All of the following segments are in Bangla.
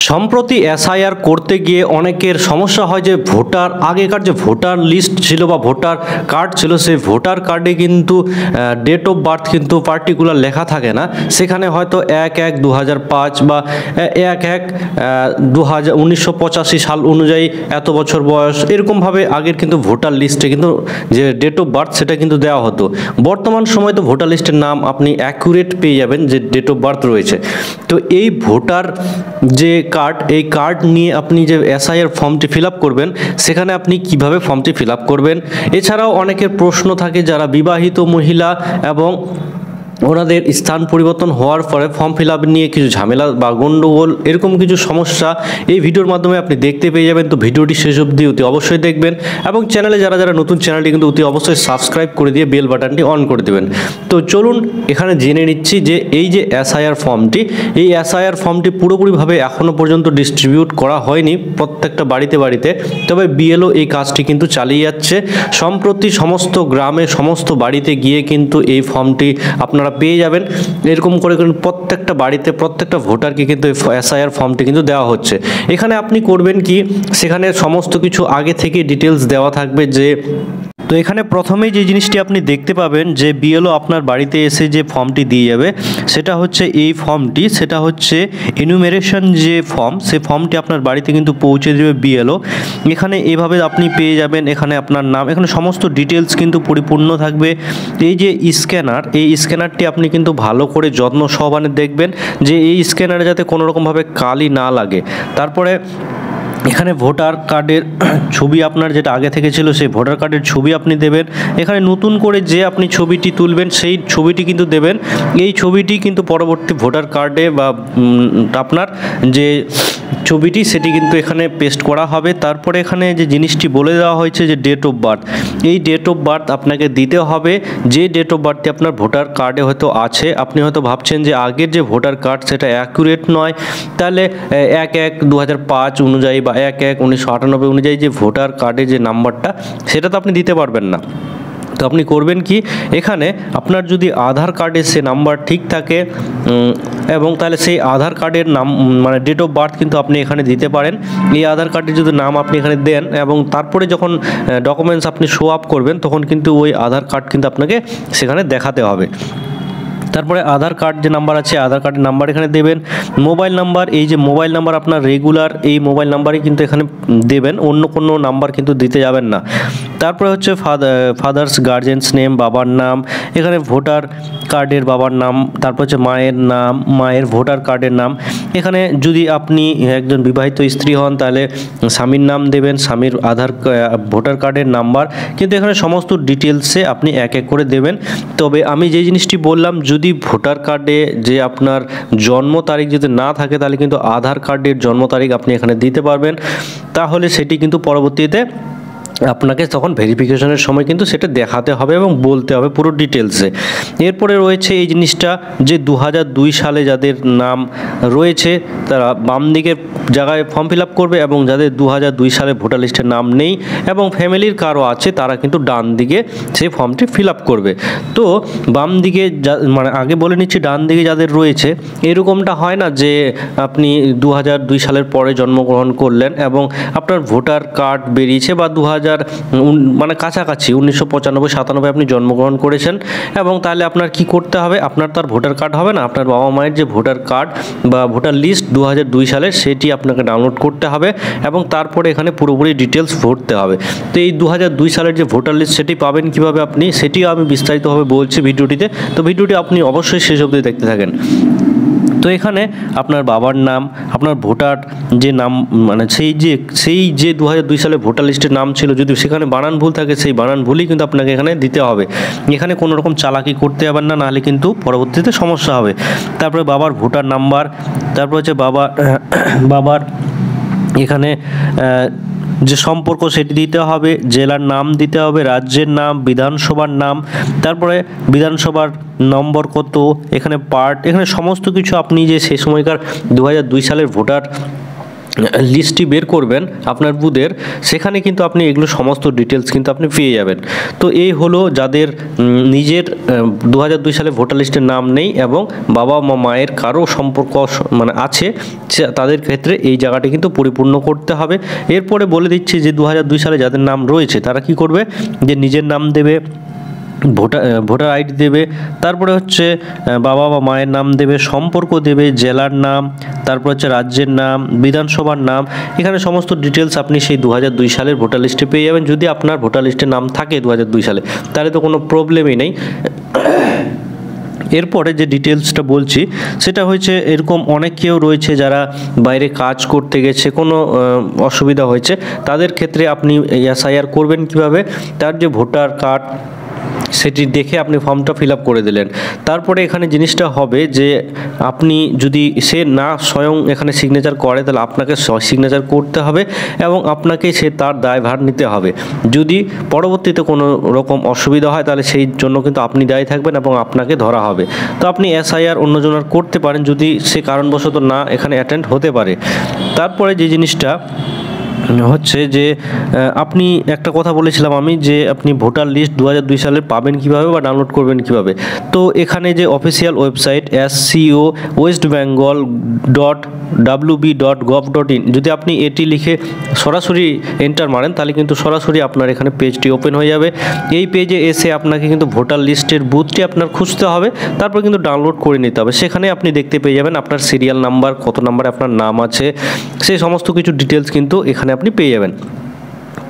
সম্প্রতি এসআইআর করতে গিয়ে অনেকের সমস্যা হয় যে আগেকার যে ভোটার লিস্ট ছিল বা ভোটার কার্ড ছিল, সেই ভোটার কার্ডে কিন্তু ডেট অফ বার্থ কিন্তু পার্টিকুলার লেখা থাকে না। সেখানে হয়তো 1/1/2005 বা 1/1/1985 সাল অনুযায়ী এত বছর বয়স, এরকমভাবে আগের কিন্তু ভোটার লিস্টে কিন্তু যে ডেট অফ বার্থ সেটা কিন্তু দেওয়া হতো। বর্তমান সময় তো ভোটার লিস্টের নাম আপনি অ্যাকুরেট পেয়ে যাবেন, যে ডেট অফ বার্থ রয়েছে। তো এই ভোটার যে কার্ড, এই কার্ড নিয়ে আপনি যে এসআইআর ফর্মটি ফিল আপ করবেন, সেখানে আপনি কিভাবে ফর্মটি ফিল আপ করবেন। এছাড়াও অনেকের প্রশ্ন থাকে যারা বিবাহিত মহিলা এবং ওনাদের স্থান পরিবর্তন হওয়ার পরে ফর্ম ফিল আপ নিয়ে কিছু ঝামেলা বা গণ্ডগোল, এরকম কিছু সমস্যা এই ভিডিওর মাধ্যমে আপনি দেখতে পেয়ে যাবেন। তো ভিডিওটি শেষ অবধি অতি অবশ্যই দেখবেন এবং চ্যানেলে যারা যারা নতুন, চ্যানেলটি কিন্তু অতি অবশ্যই সাবস্ক্রাইব করে দিয়ে বেল বাটনটি অন করে দেবেন। তো চলুন এখানে জেনে নিচ্ছি যে এই যে এসআইআর ফর্মটি, এই এসআইআর ফর্মটি পুরোপুরিভাবে এখনও পর্যন্ত ডিস্ট্রিবিউট করা হয়নি প্রত্যেকটা বাড়িতে বাড়িতে, তবে বিএলও এই কাজটি কিন্তু চালিয়ে যাচ্ছে। সম্প্রতি সমস্ত গ্রামে, সমস্ত বাড়িতে গিয়ে কিন্তু এই ফর্মটি আপনারা পেয়ে যাবেন। এরকম করে প্রত্যেকটা বাড়িতে প্রত্যেকটা ভোটারকে কিন্তু এসআইআর ফর্মটি কিন্তু দেওয়া হচ্ছে। এখানে আপনি করবেন কি, সেখানে সমস্ত কিছু আগে থেকে ডিটেলস দেওয়া থাকবে। তো এখানে প্রথমেই যে জিনিসটি আপনি দেখতে পাবেন যে বিএলও আপনার বাড়িতে এসে যে ফর্মটি দিয়ে যাবে, সেটা হচ্ছে এই ফর্মটি, সেটা হচ্ছে এনুমেরেশন যে ফর্ম, সেই ফর্মটি আপনার বাড়িতে কিন্তু পৌঁছে দেবে বিএলও। এখানে এভাবে আপনি পেয়ে যাবেন, এখানে আপনার নাম, এখানে সমস্ত ডিটেলস কিন্তু পরিপূর্ণ থাকবে। এই যে স্ক্যানার, এই স্ক্যানারটি আপনি কিন্তু ভালো করে যত্ন সহকারে দেখবেন যে এই স্ক্যানারে যাতে কোনো রকমভাবে কালি না লাগে। তারপরে এখানে ভোটার কার্ডের ছবি আপনার যেটা আগে থেকে ছিল, সেই ভোটার কার্ডের ছবি আপনি দেবেন। এখানে নতুন করে যে আপনি ছবিটি তুলবেন, সেই ছবিটি কিন্তু দেবেন। এই ছবিটি কিন্তু পরবর্তী ভোটার কার্ডে বা আপনার যে ছবিটি, সেটি কিন্তু এখানে পেস্ট করা হবে। তারপরে এখানে যে জিনিসটি বলে দেওয়া হয়েছে যে ডেট অফ বার্থ, এই ডেট অফ বার্থ আপনাকে দিতে হবে। যে ডেট অফ বার্থটি আপনার ভোটার কার্ডে হয়তো আছে, আপনি হয়তো ভাবছেন যে আগের যে ভোটার কার্ড সেটা অ্যাকুরেট নয়, তাহলে 1/1/2005 অনুযায়ী বা 1/1/1998 অনুযায়ী যে ভোটার কার্ডের যে নাম্বারটা, সেটা তো আপনি দিতে পারবেন না। তো আপনি করবেন কি, এখানে আপনার যদি আধার কার্ডের সে নাম্বার ঠিক থাকে এবং তাহলে সেই আধার কার্ডের নাম মানে ডেট অফ বার্থ কিন্তু আপনি এখানে দিতে পারেন। এই আধার কার্ডের যদি নাম আপনি এখানে দেন এবং তারপরে যখন ডকুমেন্টস আপনি শো আপ করবেন, তখন কিন্তু ওই আধার কার্ড কিন্তু আপনাকে সেখানে দেখাতে হবে। তারপরে আধার কার্ড যে নাম্বার আছে, আধার কার্ডের নাম্বার এখানে দেবেন। মোবাইল নাম্বার, এই যে মোবাইল নাম্বার আপনার রেগুলার, এই মোবাইল নাম্বারই কিন্তু এখানে দেবেন, অন্য কোনো নাম্বার কিন্তু দিতে যাবেন না। তারপরে হচ্ছে ফাদার্স গার্জেন্স নেম, বাবার নাম, এখানে ভোটার কার্ডের বাবার নাম, তারপর হচ্ছে মায়ের নাম, মায়ের ভোটার কার্ডের নাম। এখানে যদি আপনি একজন বিবাহিত স্ত্রী হন, তাহলে স্বামীর নাম দেবেন, স্বামীর ভোটার কার্ডের নাম্বার, কিন্তু এখানে সমস্ত ডিটেলসে আপনি এক এক করে দেবেন। তবে আমি যে জিনিসটি বললাম, যদি ভোটার কার্ডে যে আপনার জন্ম তারিখ যদি না থাকে, তাহলে কিন্তু আধার কার্ডের জন্ম তারিখ আপনি এখানে দিতে পারবেন। তাহলে সেটি কিন্তু পরবর্তীতে আপনাকে তখন ভেরিফিকেশনের সময় কিন্তু সেটা দেখাতে হবে এবং বলতে হবে পুরো ডিটেলসে। এরপরে রয়েছে এই জিনিসটা যে 2002 সালে যাদের নাম রয়েছে, তারা বাম দিকের জায়গায় ফর্ম ফিল আপ করবে, এবং যাদের 2002 সালে ভোটার লিস্টের নাম নেই এবং ফ্যামিলির কারো আছে, তারা কিন্তু ডান দিকে সেই ফর্মটি ফিল আপ করবে। তো বাম দিকে মানে আগে বলে নিচ্ছি, ডান দিকে যাদের রয়েছে, এরকমটা হয় না যে আপনি 2002 সালের পরে জন্মগ্রহণ করলেন এবং আপনার ভোটার কার্ড বেরিয়েছে বা মানে কাছাকাছি 1995-97 আপনি জন্মগ্রহণ করেছেন, এবং তাহলে আপনার কি করতে হবে, আপনার তার ভোটার কার্ড হবে না, আপনার বাবা মায়ের যে ভোটার কার্ড বা ভোটার লিস্ট 2002 সালের, সেটি আপনাকে ডাউনলোড করতে হবে এবং তারপরে এখানে পুরোপুরি ডিটেলস ভরতে হবে। তো এই 2002 সালের যে ভোটার লিস্ট, সেটি পাবেন কিভাবে আপনি, সেটিও আমি বিস্তারিতভাবে বলছি ভিডিওটিতে। তো ভিডিওটি আপনি অবশ্যই শেষ অবধি দেখতে থাকেন। তো এখানে আপনার বাবার নাম, আপনার ভোটার যে নাম, মানে সেই যে 2002 সালে ভোটার লিস্টের নাম ছিল, যদি সেখানে বানান ভুল থাকে, সেই বানান ভুলই কিন্তু আপনাকে এখানে দিতে হবে। এখানে কোনো রকম চালাকি করতে যাবেন না, নাহলে কিন্তু পরবর্তীতে সমস্যা হবে। তারপরে বাবার ভোটার নাম্বার, তারপর হচ্ছে বাবার এখানে যে সম্পর্ক সেটি দিতে হবে, জেলার নাম দিতে হবে, রাজ্যের নাম, বিধানসভার নাম, তারপরে বিধানসভার নম্বর কত, এখানে পার্ট, এখানে সমস্ত কিছু আপনি যে সেই সময়কার 2002 সালের ভোটার লিস্টটি বের করবেন আপনার বুথের, সেখানে কিন্তু আপনি এগুলো সমস্ত ডিটেলস কিন্তু আপনি পেয়ে যাবেন। তো এই হলো যাদের নিজের 2002 সালে ভোটার লিস্টের নাম নেই এবং বাবা মা মায়ের কারো সম্পর্ক মানে আছে, তাদের ক্ষেত্রে এই জায়গাটি কিন্তু পরিপূর্ণ করতে হবে। এরপরে বলে দিচ্ছি যে 2002 সালে যাদের নাম রয়েছে তারা কি করবে, যে নিজের নাম দেবে, ভোটার আইডি দেবে, তারপরে হচ্ছে বাবা বা মায়ের নাম দেবে, সম্পর্ক দেবে, জেলার নাম, তারপর হচ্ছে রাজ্যের নাম, বিধানসভার নাম। এখানে সমস্ত ডিটেলস আপনি সেই 2002 সালের ভোটার লিস্টে পেয়ে যাবেন। যদি আপনার ভোটার লিস্টে নাম থাকে 2002 সালে, তাহলে তো কোনো প্রবলেমই নেই। এরপরে যে ডিটেলসটা বলছি সেটা হচ্ছে, এরকম অনেকেও রয়েছে যারা বাইরে কাজ করতে গেছে, কোনো অসুবিধা হয়েছে, তাদের ক্ষেত্রে আপনি এসআইআর করবেন কিভাবে, তার যে ভোটার কার্ড সেটি দেখে আপনি ফর্মটা ফিল আপ করে দিলেন। তারপরে এখানে জিনিসটা হবে যে আপনি যদি সে না স্বয়ং এখানে সিগনেচার করে, তাহলে আপনাকে সিগনেচার করতে হবে এবং আপনাকে সে তার দায়ভার নিতে হবে। যদি পরবর্তীতে কোনো রকম অসুবিধা হয় তাহলে সেই জন্য কিন্তু আপনি দায়ী থাকবেন এবং আপনাকে ধরা হবে। তো আপনি এসআইআর অন্যজনের করতে পারেন যদি সে কারণবশত না এখানে অ্যাটেন্ড হতে পারে। তারপরে যে জিনিসটা হচ্ছে যে আপনি একটা কথা বলেছিলাম আমি, যে আপনি ভোটার লিস্ট 2002 সালে পাবেন কিভাবে বা ডাউনলোড করবেন কিভাবে। তো এখানে যে অফিসিয়াল ওয়েবসাইট sco.westbengal.wb.gov.in, যদি আপনি এটি লিখে সরাসরি এন্টার মারেন তাহলে কিন্তু সরাসরি আপনার এখানে পেজটি ওপেন হয়ে যাবে। এই পেজে এসে আপনাকে কিন্তু ভোটার লিস্টের বুথটি আপনার খুঁজতে হবে, তারপর কিন্তু ডাউনলোড করে নিতে হবে। সেখানে আপনি দেখতে পেয়ে যাবেন আপনার সিরিয়াল নাম্বার, কত নাম্বারে আপনার নাম আছে, সেই সমস্ত কিছু ডিটেলস কিন্তু এখানে আপনি পেয়ে যাবেন।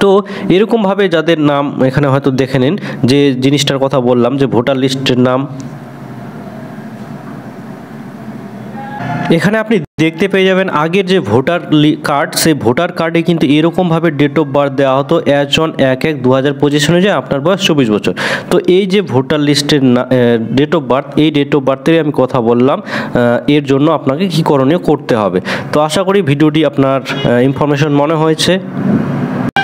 তো এরকমভাবে যাদের নাম এখানে হয়তো দেখে নিন, যে জিনিসটার কথা বললাম যে ভোটার লিস্টের নাম, এখানে আপনি দেখতে পেয়ে যাবেন আগের যে ভোটার কার্ড, সেই ভোটার কার্ডে কিন্তু এরকমভাবে ডেট অফ বার্থ দেওয়া হতো 1/1/2025 অনুযায়ী আপনার বয়স 24 বছর। তো এই যে ভোটার লিস্টের ডেট অফ বার্থ, এই ডেট অফ বার্থেরই আমি কথা বললাম, এর জন্য আপনাকে কী করণীয় করতে হবে। তো আশা করি ভিডিওটি আপনার ইনফরমেশন মনে হয়েছে।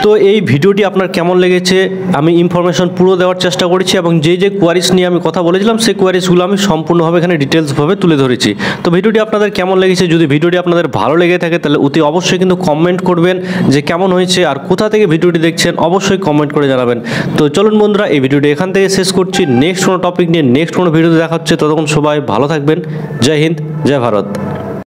তো এই ভিডিওটি আপনার কেমন লেগেছে, আমি ইনফরমেশন পুরো দেওয়ার চেষ্টা করেছি এবং যে যে কোয়ারিজ নিয়ে আমি কথা বলেছিলাম সেই কোয়ারিজগুলো আমি সম্পূর্ণভাবে এখানে ডিটেলসভাবে তুলে ধরেছি। তো ভিডিওটি আপনাদের কেমন লেগেছে, যদি ভিডিওটি আপনাদের ভালো লেগে থাকে তাহলে অতি অবশ্যই কিন্তু কমেন্ট করবেন যে কেমন হয়েছে আর কোথা থেকে ভিডিওটি দেখছেন, অবশ্যই কমেন্ট করে জানাবেন। তো চলুন বন্ধুরা, এই ভিডিওটি এখান থেকে শেষ করছি। নেক্সট কোনো টপিক নিয়ে নেক্সট কোনো ভিডিওতে দেখা হচ্ছে, ততক্ষণ সবাই ভালো থাকবেন। জয় হিন্দ, জয় ভারত।